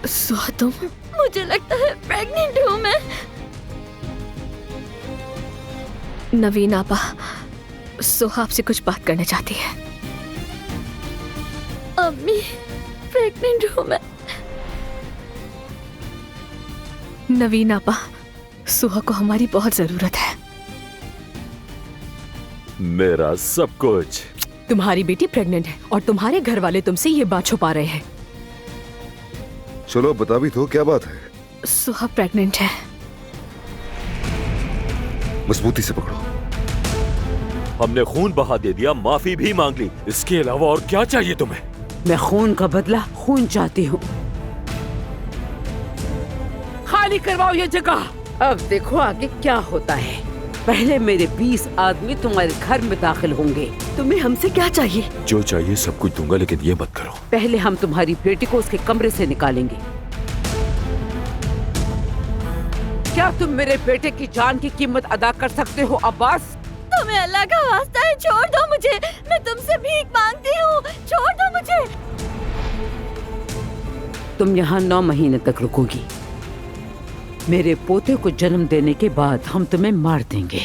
सुहा तुम? मुझे लगता है प्रेग्नेंट हूँ मैं। नवीन आपा, सुहा आपसे कुछ बात करना चाहती है। अम्मी, प्रेग्नेंट हूँ मैं। नवीन आपा, सुहा को हमारी बहुत जरूरत है। मेरा सब कुछ। तुम्हारी बेटी प्रेग्नेंट है और तुम्हारे घर वाले तुमसे ये बात छुपा रहे हैं। चलो बता भी तो, क्या बात है? सुहा प्रेग्नेंट है। मजबूती से पकड़ो। हमने खून बहा दे दिया, माफी भी मांग ली, इसके अलावा और क्या चाहिए तुम्हें? मैं खून का बदला खून चाहती हूँ। खाली करवाओ ये जगह। अब देखो आगे क्या होता है। पहले मेरे 20 आदमी तुम्हारे घर में दाखिल होंगे। तुम्हें हमसे क्या चाहिए? जो चाहिए सब कुछ दूंगा, लेकिन ये मत करो। पहले हम तुम्हारी बेटी को उसके कमरे से निकालेंगे। क्या तुम मेरे बेटे की जान की कीमत अदा कर सकते हो अब्बास? तुम्हें अल्लाह का वास्ता है, छोड़ दो मुझे। मैं तुमसे भीख मांगती हूँ, छोड़ दो मुझे। तुम यहाँ 9 महीने तक रुकोगी। मेरे पोते को जन्म देने के बाद हम तुम्हें मार देंगे।